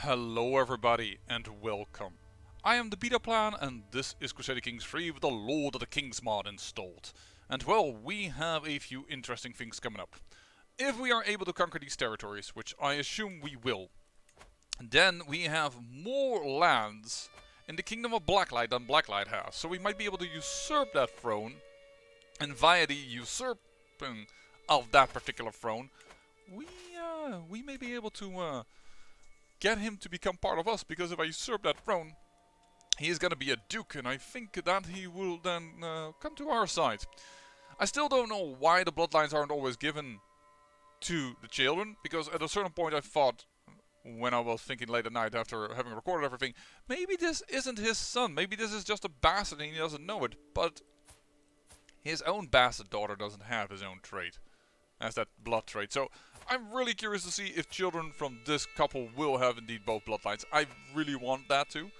Hello everybody and welcome. I am the Beta Plan and this is Crusader Kings 3 with the Lord of the Kings mod installed. And well, we have a few interesting things coming up. If we are able to conquer these territories, which I assume we will, then we have more lands in the Kingdom of Blacklight than Blacklight has. So we might be able to usurp that throne, and via the usurping of that particular throne, we may be able to get him to become part of us, because if I usurp that throne, he is gonna be a duke, and I think that he will then come to our side. I still don't know why the bloodlines aren't always given to the children, because at a certain point I thought, when I was thinking late at night after having recorded everything, maybe this isn't his son, maybe this is just a bastard and he doesn't know it, but his own bastard daughter doesn't have his own trait, as that blood trait. So I'm really curious to see if children from this couple will have indeed both bloodlines. I really want that to.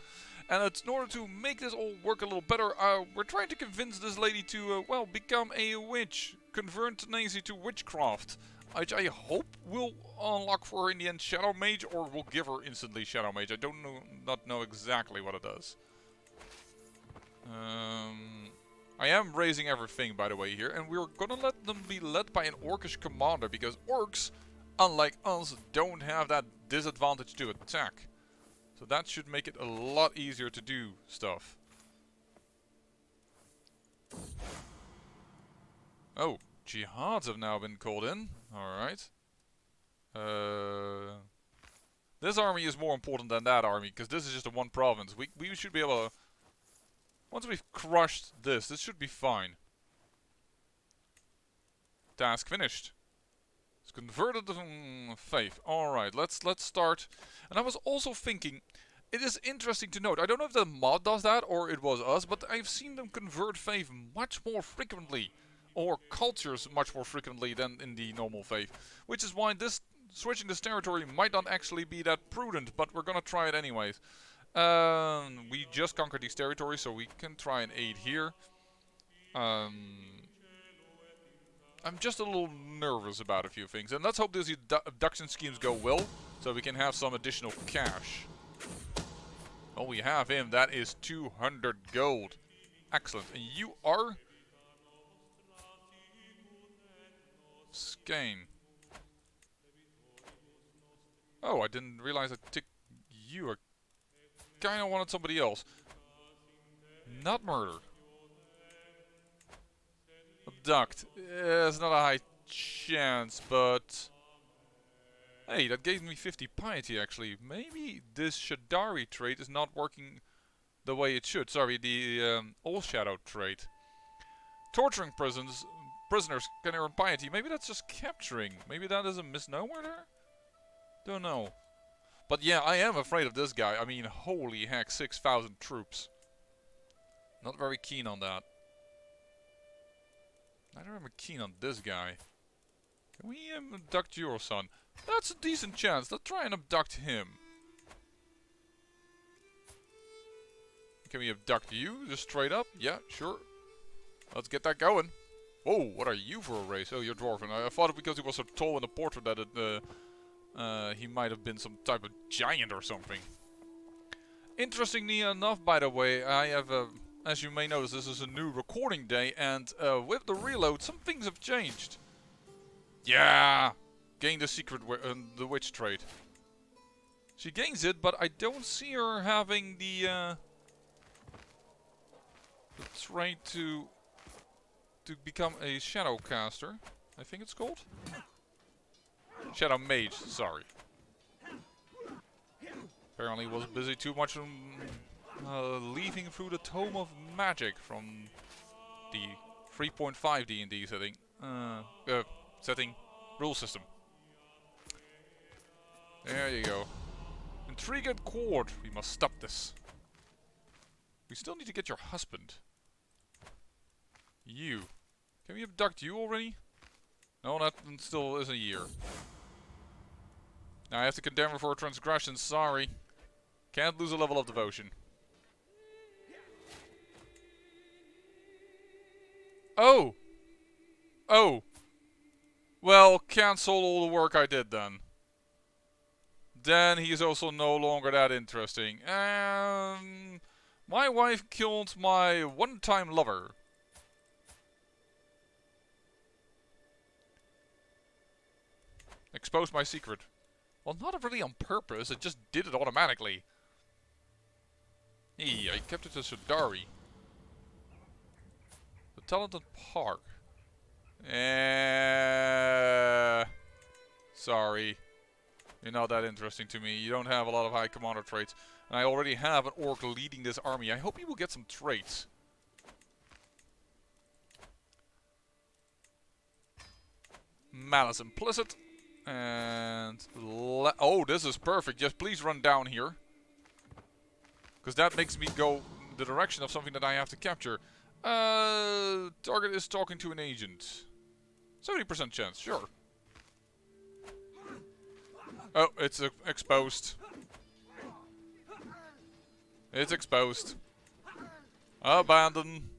And in order to make this all work a little better, we're trying to convince this lady to, well, become a witch. Convert Tenacy to witchcraft. Which I hope will unlock for her in the end Shadow Mage, or will give her instantly Shadow Mage. I don't not know exactly what it does. I am raising everything, by the way, here, and we're gonna let them be led by an orcish commander, because orcs, unlike us, don't have that disadvantage to attack. So that should make it a lot easier to do stuff. Oh, jihads have now been called in. Alright. This army is more important than that army, because this is just a one province. We should be able to... Once we've crushed this should be fine. Task finished. It's converted to faith. Alright, let's start. And I was also thinking, it is interesting to note, I don't know if the mod does that or it was us, but I've seen them convert faith much more frequently. Or cultures much more frequently than in the normal faith. Which is why switching this territory might not actually be that prudent, but we're gonna try it anyways. We just conquered these territories, so we can try and aid here. I'm just a little nervous about a few things, and let's hope these abduction schemes go well, so we can have some additional cash. Oh, we have him. That is 200 gold. Excellent. And you are... Skane. Oh, I didn't realize I took you. I kinda wanted somebody else. Not murder. Abduct. It's not a high chance, but... Hey, that gave me 50 piety actually. Maybe this Shadari trait is not working the way it should. Sorry, the All Shadow trait. Torturing prisoners can earn piety. Maybe that's just capturing. Maybe that is a misnomer there? Don't know. But yeah, I am afraid of this guy. I mean, holy heck, 6,000 troops. Not very keen on that. Neither am I keen on this guy. Can we abduct your son? That's a decent chance. Let's try and abduct him. Can we abduct you? Just straight up? Yeah, sure. Let's get that going. Whoa, what are you for a race? Oh, you're dwarven. I thought because he was so tall in the portrait that he might have been some type of giant or something. Interestingly enough, by the way, I have, as you may notice, this is a new recording day, and with the reload, some things have changed. Yeah! Gain the secret, the witch trait. She gains it, but I don't see her having the trait to become a shadow caster. I think it's called Shadow Mage. Sorry. Apparently, was busy too much on leafing through the Tome of Magic from the 3.5 D&D setting rule system. There you go. Intrigued court. We must stop this. We still need to get your husband. You. Can we abduct you already? No, that still is a year. Now I have to condemn her for a transgression. Sorry. Can't lose a level of devotion. Oh! Oh! Well, cancel all the work I did then. then he is also no longer that interesting. My wife killed my one-time lover. Exposed my secret. Well, not really on purpose, it just did it automatically. Hey, I kept it to Shadari. The talented park. Sorry. You're not that interesting to me. You don't have a lot of high commander traits. And I already have an orc leading this army. I hope he will get some traits. Malice implicit. And... oh, this is perfect. Just please run down here. Because that makes me go the direction of something that I have to capture. Target is talking to an agent. 70% chance, sure. Oh, it's exposed. It's exposed. Abandon.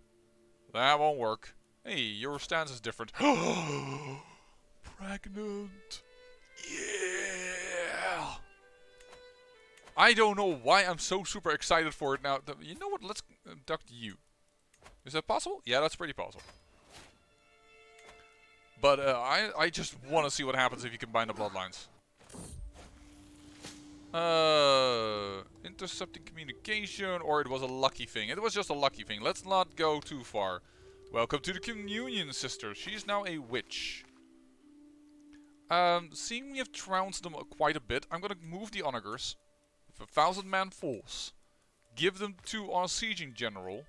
That won't work. Hey, your stance is different. Pregnant. Yeah. I don't know why I'm so super excited for it now. You know what? Let's abduct you. Is that possible? Yeah, that's pretty possible. But I just want to see what happens if you combine the bloodlines. Intercepting communication, or it was a lucky thing. It was just a lucky thing. Let's not go too far. Welcome to the communion, sister. She's now a witch. Seeing we have trounced them quite a bit, I'm gonna move the onagers with a 1,000-man force. Give them to our sieging general.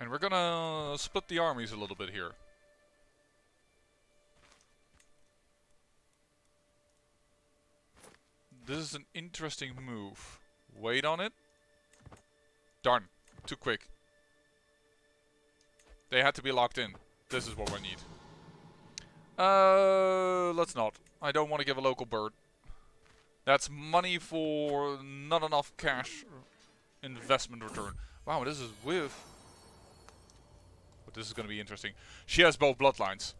And we're gonna split the armies a little bit here. This is an interesting move. Wait on it. Darn. Too quick. They had to be locked in. This is what we need. Let's not. I don't want to give a local bird. That's money for not enough cash investment return. Wow, this is with... but this is going to be interesting. She has both bloodlines.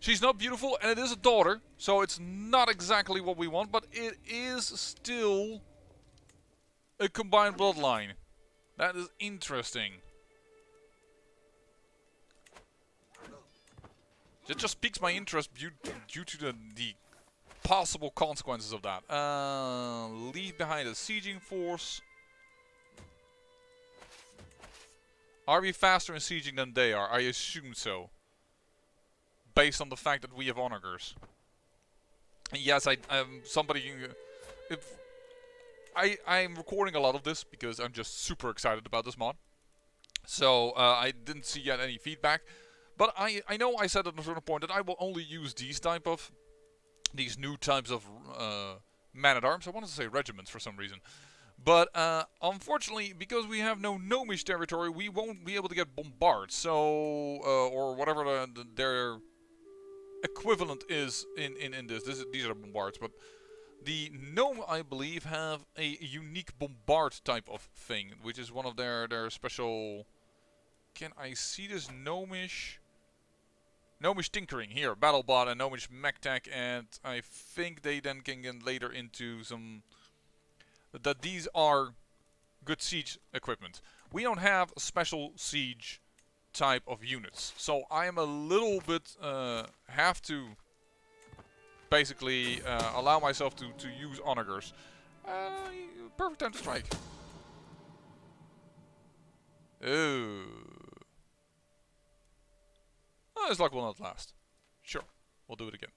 She's not beautiful, and it is a daughter, so it's not exactly what we want, but it is still a combined bloodline. That is interesting. It just piques my interest due to the possible consequences of that. Leave behind a sieging force. Are we faster in sieging than they are? I assume so. Based on the fact that we have onagers. Yes, I'm recording a lot of this because I'm just super excited about this mod. So I didn't see yet any feedback. But I know I said at a certain point that I will only use these new types of man-at-arms. I wanted to say regiments for some reason. But unfortunately, because we have no gnomish territory, we won't be able to get bombards. So, or whatever their equivalent is in this. These are bombards, but the gnome, I believe, have a unique bombard type of thing, which is one of their special... Can I see this gnomish tinkering here? Battlebot and gnomish mech tech, and I think they then can get later into some... that these are good siege equipment. We don't have a special siege type of units, so I am a little bit have to basically allow myself to use onagers. Perfect time to strike. Oh, his luck will not last. Sure, we'll do it again.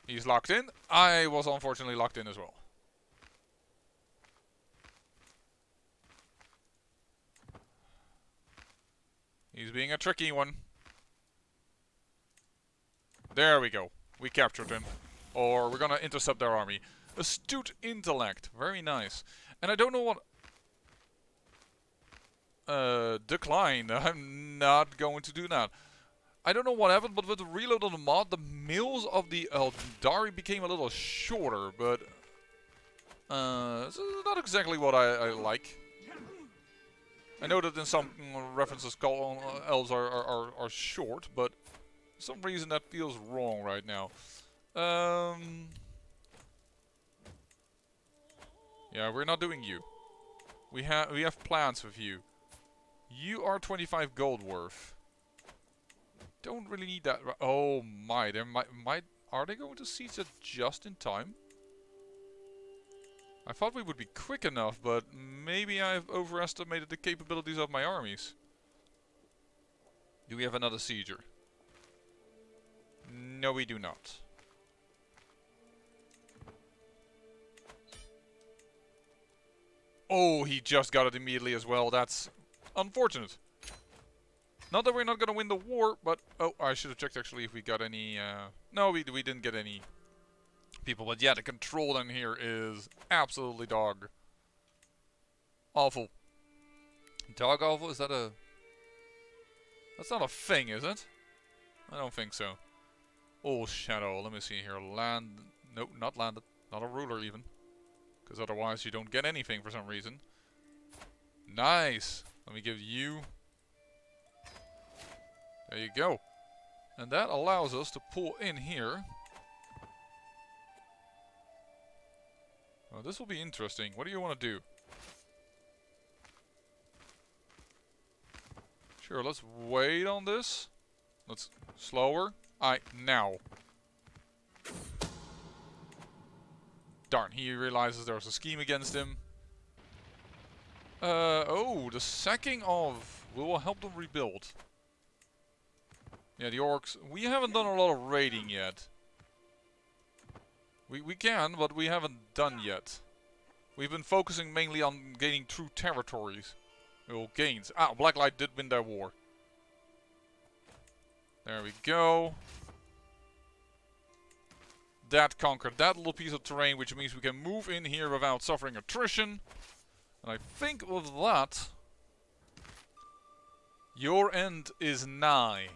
He's locked in. I was unfortunately locked in as well. He's being a tricky one. There we go. We captured him. Or we're gonna intercept their army. Astute intellect. Very nice. And I don't know what... decline. I'm not going to do that. I don't know what happened, but with the reload on the mod, the mills of the Eldari became a little shorter, but... it's not exactly what I like. I know that in some references elves are short, but for some reason that feels wrong right now. Yeah, we're not doing you. We have plans with you. You are 25 gold worth. Don't really need that. Oh my, there might are they going to siege it just in time? I thought we would be quick enough, but maybe I've overestimated the capabilities of my armies. Do we have another sieger? No, we do not. Oh, he just got it immediately as well. That's unfortunate. Not that we're not going to win the war, but... Oh, I should have checked actually if we got any... No, we didn't get any people. But yeah, the control in here is absolutely dog. Awful. Dog awful? Is that a... That's not a thing, is it? I don't think so. Oh, shadow. Let me see here. Land... Nope, not landed. Not a ruler even. Because otherwise you don't get anything for some reason. Nice. Let me give you... There you go. And that allows us to pull in here. Well, this will be interesting. What do you want to do? Sure, let's wait on this. Let's slower. Now. Darn, he realizes there's a scheme against him. Oh, the sacking of... We will help them rebuild. Yeah, the orcs. We haven't done a lot of raiding yet. We can, but we haven't done yet. We've been focusing mainly on gaining true territories. Well, gains. Ah, Blacklight did win their war. There we go. That conquered that little piece of terrain, which means we can move in here without suffering attrition. And I think with that, your end is nigh.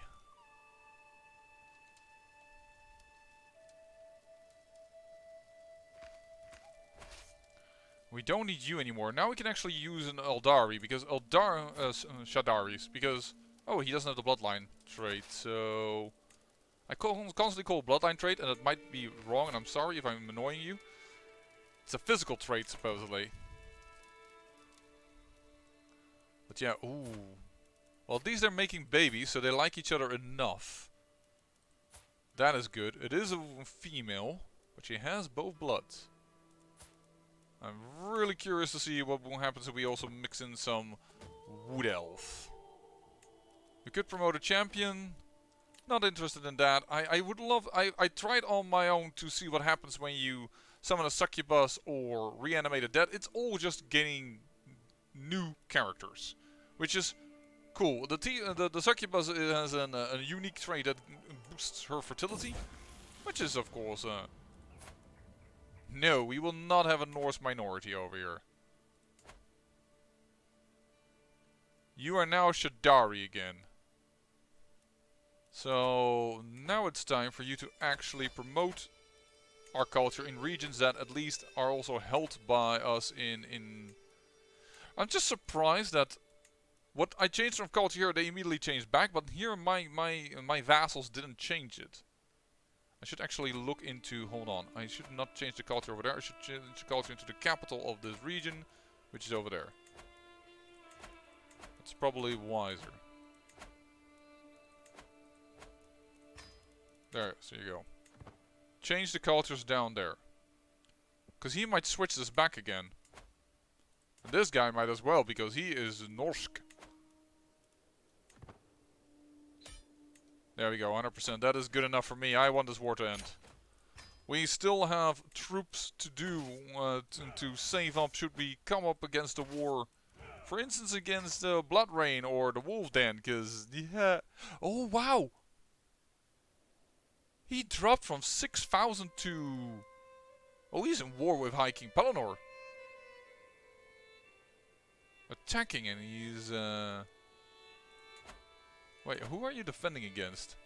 We don't need you anymore. Now we can actually use an Eldari, because Shadaris, because... Oh, he doesn't have the bloodline trait, so... I constantly call bloodline trait, and it might be wrong, and I'm sorry if I'm annoying you. It's a physical trait, supposedly. But yeah, ooh. Well, at least they're making babies, so they like each other enough. That is good. It is a female, but she has both bloods. I'm really curious to see what will happen if we also mix in some wood elf. We could promote a champion. Not interested in that. I would love... I tried on my own to see what happens when you summon a succubus or reanimate a dead. It's all just gaining new characters, which is cool. The succubus has a unique trait that boosts her fertility, which is of course... No, we will not have a Norse minority over here. You are now Shadari again. So now it's time for you to actually promote our culture in regions that at least are also held by us in... I'm just surprised that what I changed from culture here, they immediately changed back, but here my vassals didn't change it. I should actually look into... Hold on. I should not change the culture over there. I should change the culture into the capital of this region, which is over there. That's probably wiser. There, so you go. Change the cultures down there. Because he might switch this back again. And this guy might as well, because he is Norsk. There we go, 100%. That is good enough for me. I want this war to end. We still have troops to do to save up should we come up against a war. For instance, against the Blood Rain or the Wolf Den, because... Yeah. Oh, wow! He dropped from 6,000 to... Oh, he's in war with High King Pelennor. Attacking, and he's... Wait, who are you defending against?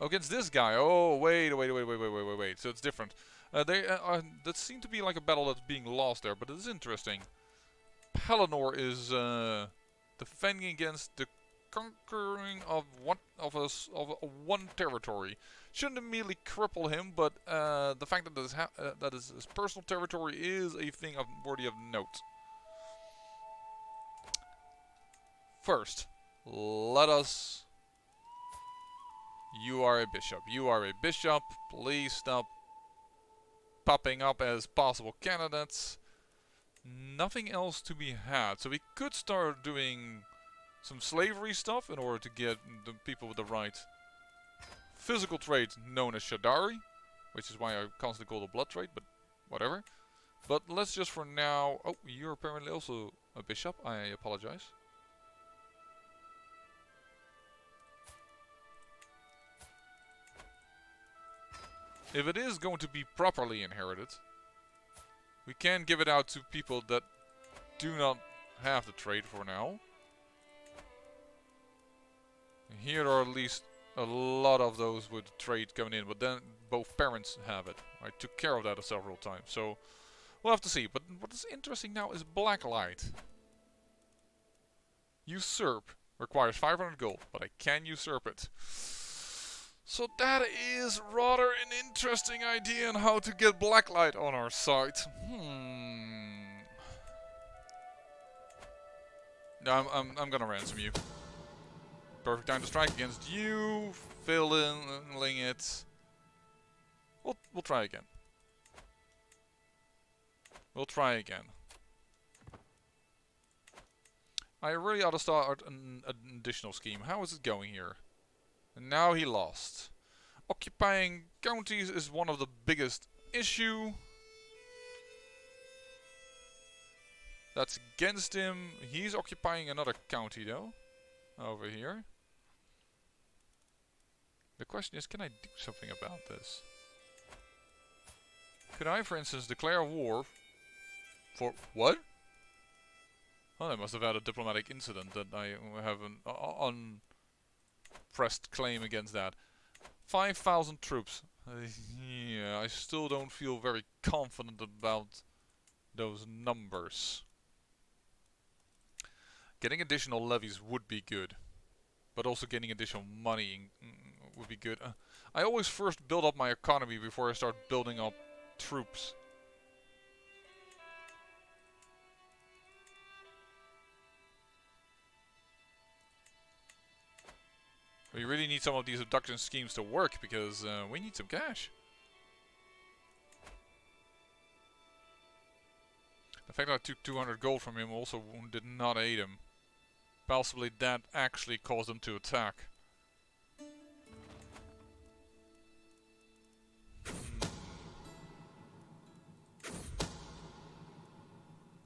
Oh, against this guy. Oh, wait. So it's different. That seemed to be like a battle that's being lost there, but it is interesting. Pelennor is defending against the conquering of one territory. Shouldn't immediately cripple him, but the fact that that is his personal territory is a thing worthy of note. First, let us... You are a bishop. You are a bishop. Please stop popping up as possible candidates. Nothing else to be had. So we could start doing some slavery stuff in order to get the people with the right physical trait known as Shadari, which is why I constantly call the blood trait, but whatever. But let's just for now... Oh, you're apparently also a bishop. I apologize. If it is going to be properly inherited, we can give it out to people that do not have the trait for now. Here are at least a lot of those with the trait coming in, but then both parents have it. I took care of that several times, so we'll have to see. But what is interesting now is Blacklight. Usurp requires 500 gold, but I can usurp it. So that is rather an interesting idea on how to get Blacklight on our side. I'm gonna ransom you. Perfect time to strike against you. Filling it. We'll try again. We'll try again. I really ought to start an additional scheme. How is it going here? And now he lost. Occupying counties is one of the biggest issue. That's against him. He's occupying another county though. Over here. The question is, can I do something about this? Could I, for instance, declare war for... What? Oh, I must have had a diplomatic incident that I have an unpressed claim against that. 5,000 troops. Yeah, I still don't feel very confident about those numbers. Getting additional levies would be good. But also getting additional money would be good. I always first build up my economy before I start building up troops. We really need some of these abduction schemes to work because we need some cash. The fact that I took 200 gold from him also did not aid him. Possibly that actually caused him to attack.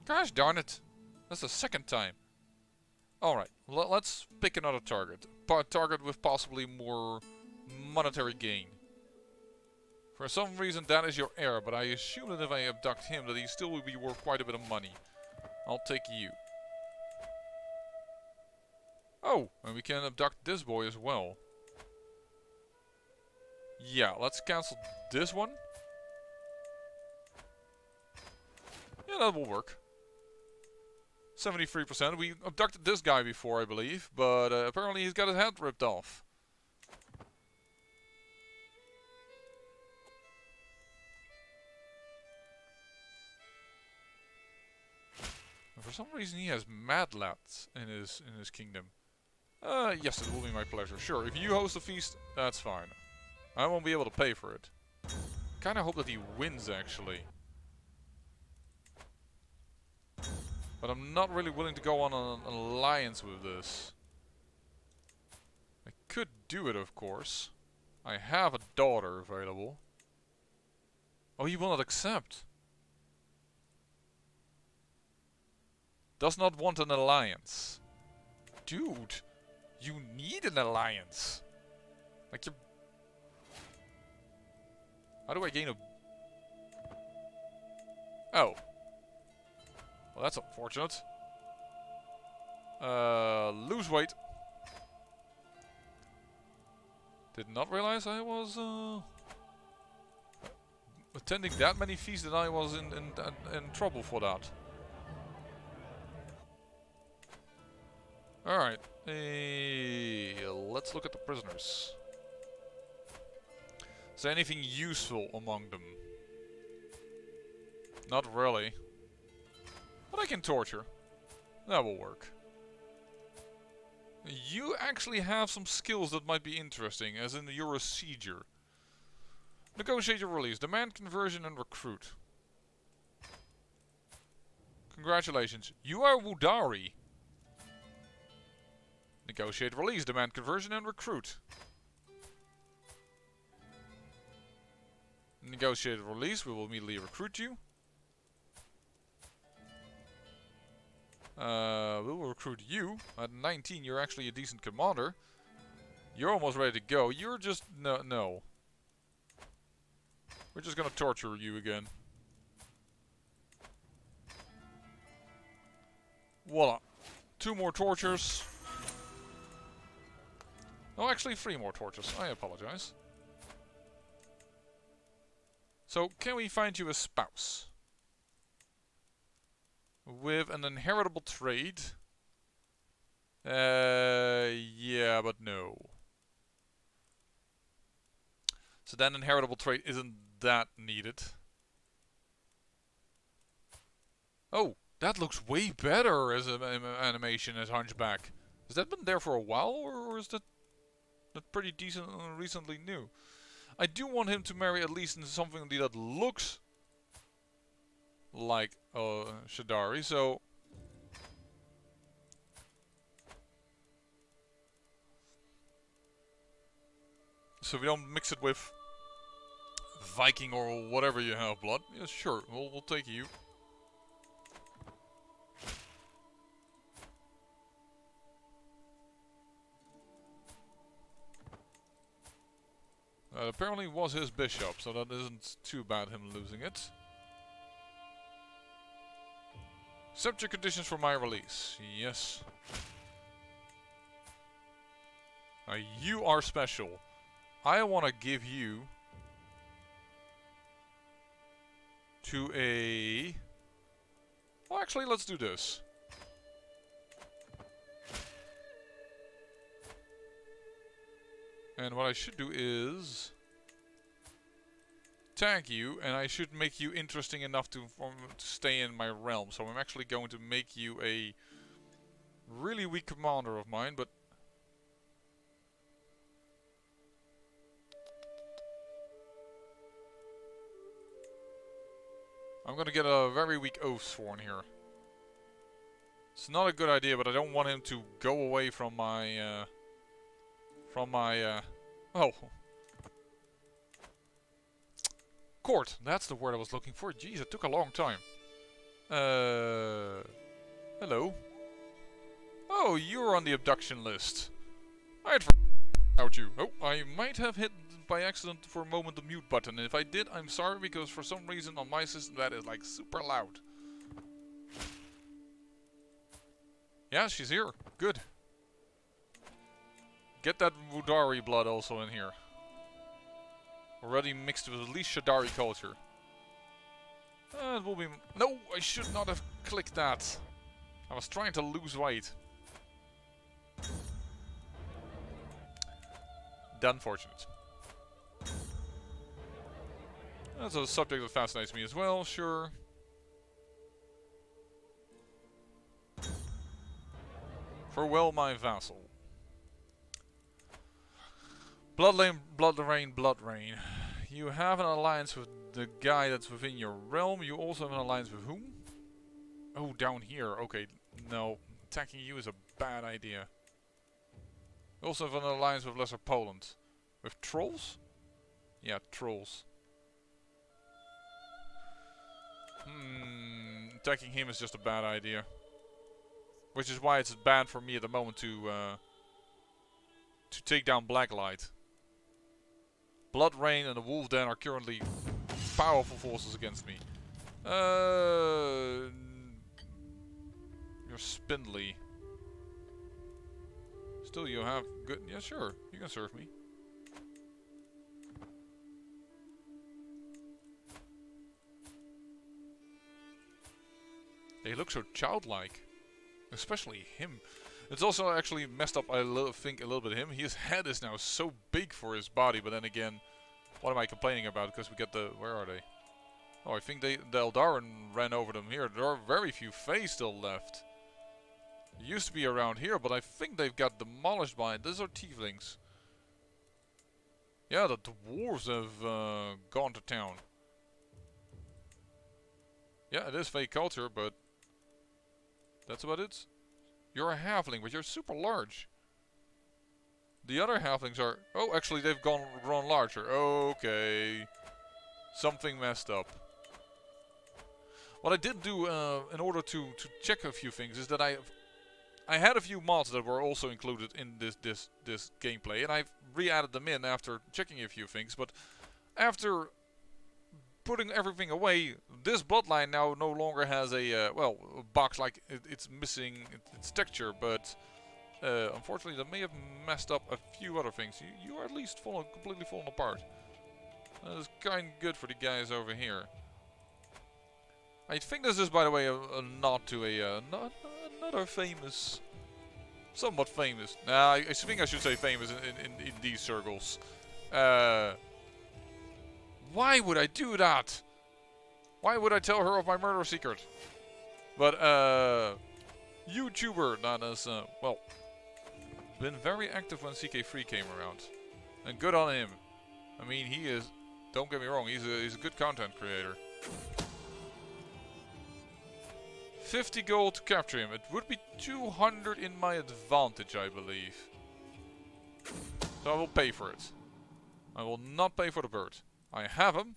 Gosh darn it. That's the second time. Alright, let's pick another target. Target with possibly more monetary gain. For some reason that is your heir, but I assume that if I abduct him that he still will be worth quite a bit of money. I'll take you. Oh, and we can abduct this boy as well. Yeah, let's cancel this one. Yeah, that will work. 73%. We abducted this guy before, I believe, but apparently he's got his head ripped off. And for some reason he has mad lads in his kingdom. Yes, it will be my pleasure. Sure, if you host a feast, that's fine. I won't be able to pay for it. Kinda hope that he wins, actually. But I'm not really willing to go on an alliance with this. I could do it, of course. I have a daughter available. Oh, he will not accept. Does not want an alliance. Dude, you need an alliance. Like you... How do I gain a... Oh. Well, that's unfortunate. Lose weight. Did not realize I was attending that many feasts that I was in trouble for that. Alright. Let's look at the prisoners. Is there anything useful among them? Not really. But I can torture. That will work. You actually have some skills that might be interesting, as in you're a sieger. Negotiate your release. Demand conversion and recruit. Congratulations. You are Wudari. Negotiate release. Demand conversion and recruit. Negotiate release. We will immediately recruit you. We will recruit you. At 19, you're actually a decent commander. You're almost ready to go. You're just... No. We're just gonna torture you again. Voila. 2 more tortures. Oh, actually 3 more tortures. I apologize. So, can we find you a spouse? With an inheritable trait? Yeah, but no. So that inheritable trait isn't that needed. Oh, that looks way better as an animation as Hunchback. Has that been there for a while, or is that pretty decent and recently new? I do want him to marry at least in something that looks like Shadari, so... So we don't mix it with Viking or whatever you have, blood. Yeah, sure, we'll take you. Apparently was his bishop, so that isn't too bad him losing it. Accept your conditions for my release. Yes. You are special. I want to give you to a... Well, actually, let's do this. And what I should do is tag you, and I should make you interesting enough to stay in my realm. So I'm actually going to make you a really weak commander of mine, but I'm gonna get a very weak oath sworn here. It's not a good idea, but I don't want him to go away from my oh. Court, that's the word I was looking for. Jeez, it took a long time. Hello. Oh, you're on the abduction list. I'd forgotten about you. Oh, I might have hit by accident for a moment the mute button. If I did, I'm sorry, because for some reason on my system that is like super loud. Yeah, she's here. Good. Get that Wudari blood also in here. Already mixed with at least Shadari culture. It will be... No, I should not have clicked that. I was trying to lose weight. Unfortunate. That's a subject that fascinates me as well, sure. Farewell, my vassal. Blood rain. You have an alliance with the guy that's within your realm. You also have an alliance with whom? Oh, down here. Okay, no. Attacking you is a bad idea. You also have an alliance with Lesser Poland. With trolls? Yeah, trolls. Attacking him is just a bad idea. Which is why it's bad for me at the moment to take down Blacklight. Blood Rain and the Wolf Den are currently powerful forces against me. You're spindly. Still, you have good... Yeah, sure. You can serve me. They look so childlike. Especially him. It's also actually messed up, I think, a little bit him. His head is now so big for his body, but then again, what am I complaining about? Because we get the... Where are they? Oh, I think the Eldarin ran over them here. There are very few Fae still left. They used to be around here, but I think they've got demolished by it. These are Tieflings. Yeah, the dwarves have gone to town. Yeah, it is Fae culture, but that's about it. You're a halfling, but you're super large. The other halflings are... Oh, actually, they've grown larger. Okay. Something messed up. What I did do in order to check a few things is that I had a few mods that were also included in this gameplay, and I've re-added them in after checking a few things. But after putting everything away, this bloodline now no longer has a well, a box like it's missing its texture, but unfortunately that may have messed up a few other things. You are at least completely fallen apart. That is kind of good for the guys over here. I think this is, by the way, a nod to another famous, somewhat famous. Nah, I think I should say famous in these circles. Why would I do that? Why would I tell her of my murder secret? But YouTuber that has well, been very active when CK3 came around, and good on him. I mean, he is. Don't get me wrong, he's a good content creator. 50 gold to capture him. It would be 200 in my advantage, I believe. So I will pay for it. I will not pay for the bird. I have him.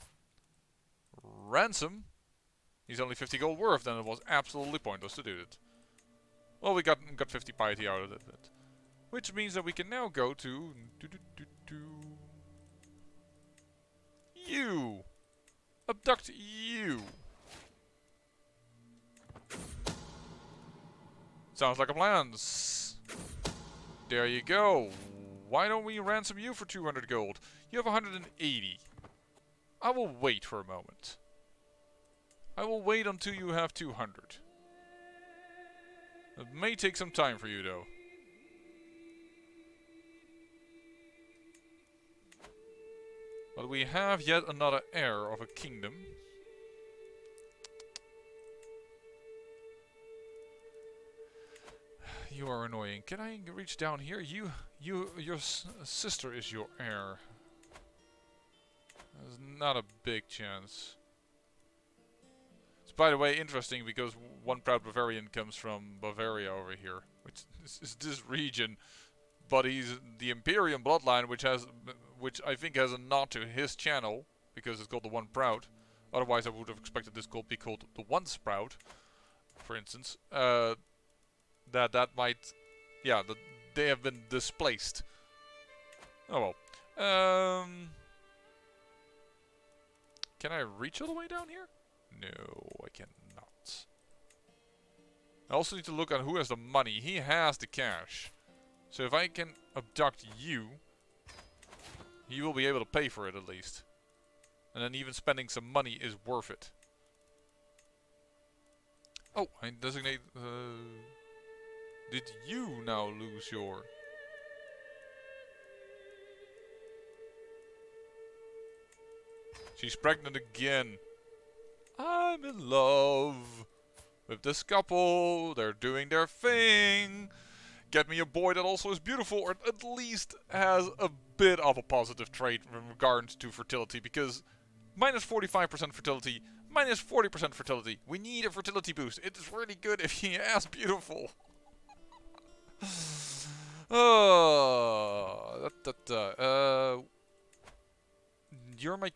Ransom. He's only 50 gold worth, then it was absolutely pointless to do it. Well, we got 50 piety out of it. Which means that we can now go to... You! Abduct you! Sounds like a plan. There you go. Why don't we ransom you for 200 gold? You have 180. I will wait for a moment. I will wait until you have 200. It may take some time for you, though. But we have yet another heir of a kingdom. You are annoying. Can I reach down here? Your sister is your heir. There's not a big chance. It's, by the way, interesting because one proud Bavarian comes from Bavaria over here, which is this region. But he's the Imperium bloodline, which I think has a nod to his channel because it's called the One Proud. Otherwise, I would have expected this to be called the One Sprout, for instance. That might, yeah, they have been displaced. Oh well. Can I reach all the way down here? No, I cannot. I also need to look at who has the money. He has the cash. So if I can abduct you, he will be able to pay for it at least. And then even spending some money is worth it. Oh, I designate... Did you now lose your... She's pregnant again. I'm in love with this couple. They're doing their thing. Get me a boy that also is beautiful, or at least has a bit of a positive trait in regards to fertility, because minus 45% fertility, minus 40% fertility. We need a fertility boost. It is really good if he is beautiful. You're my...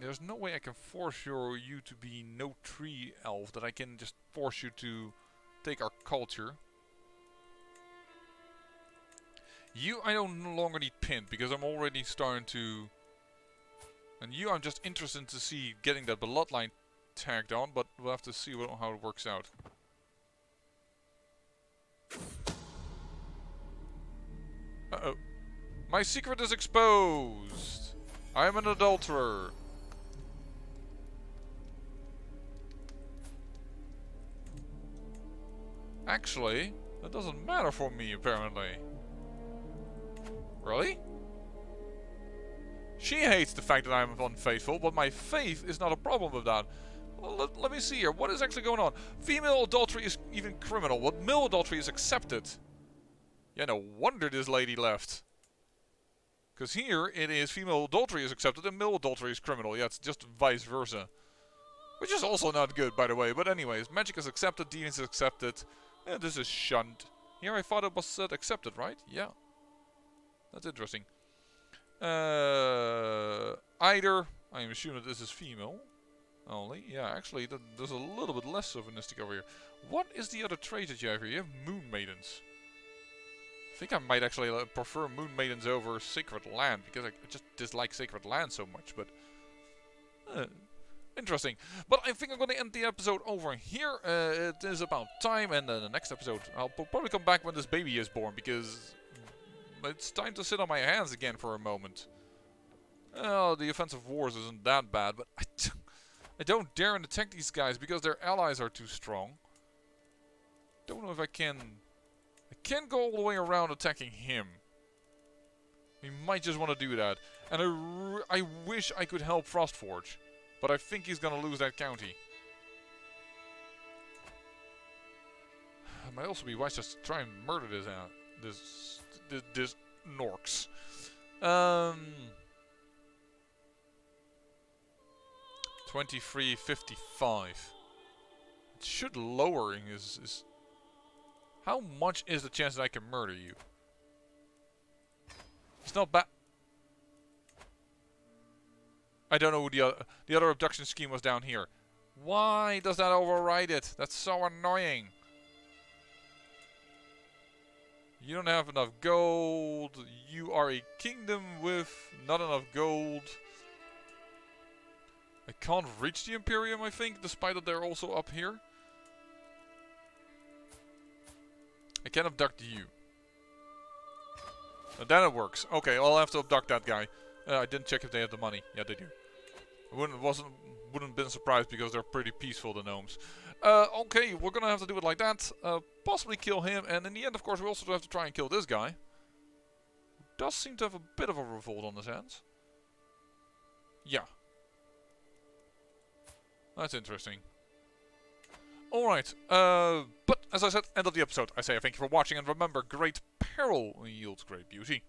There's no way I can force you to be no tree elf, that I can just force you to take our culture. You I don't no longer need pinned, because I'm already starting to... And you I'm just interested to see getting that bloodline tagged on, but we'll have to see how it works out. Uh-oh. My secret is exposed! I am an adulterer. Actually, That doesn't matter for me, apparently. Really? She hates the fact that I'm unfaithful, but my faith is not a problem with that. Well, let me see here. What is actually going on? Female adultery is even criminal, but male adultery is accepted. Yeah, no wonder this lady left. Because here it is female adultery is accepted and male adultery is criminal. Yeah, it's just vice versa. Which is also not good, by the way. But anyways, magic is accepted, dealing is accepted. And this is shunned. Here I thought it was accepted, right? Yeah. That's interesting. Either, I am assuming that this is female. Only. Yeah, actually, there's a little bit less chauvinistic over here. What is the other trait that you have here? You have moon maidens. I think I might actually prefer moon maidens over sacred land, because I just dislike sacred land so much, but interesting. But I think I'm going to end the episode over here. It is about time, and the next episode I'll probably come back when this baby is born, because it's time to sit on my hands again for a moment. Oh, the offensive wars isn't that bad, but I don't dare attack these guys because their allies are too strong. Don't know if I can... I can't go all the way around attacking him. We might just want to do that. And I wish I could help Frostforge. But I think he's going to lose that county. It might also be wise just to try and murder this Norks. 2355. It should lower his... How much is the chance that I can murder you? It's not bad. I don't know who the other abduction scheme was down here. Why does that override it? That's so annoying. You don't have enough gold. You are a kingdom with not enough gold. I can't reach the Imperium, I think, despite that they're also up here. I can abduct you. And then it works. Okay, I'll have to abduct that guy. I didn't check if they had the money. Yeah, they do. I wouldn't have been surprised because they're pretty peaceful, the gnomes. Okay, we're gonna have to do it like that. Possibly kill him, and in the end, of course, we also have to try and kill this guy. Who does seem to have a bit of a revolt on his hands. Yeah. That's interesting. Alright, but as I said, end of the episode. I say thank you for watching, and remember, great peril yields great beauty.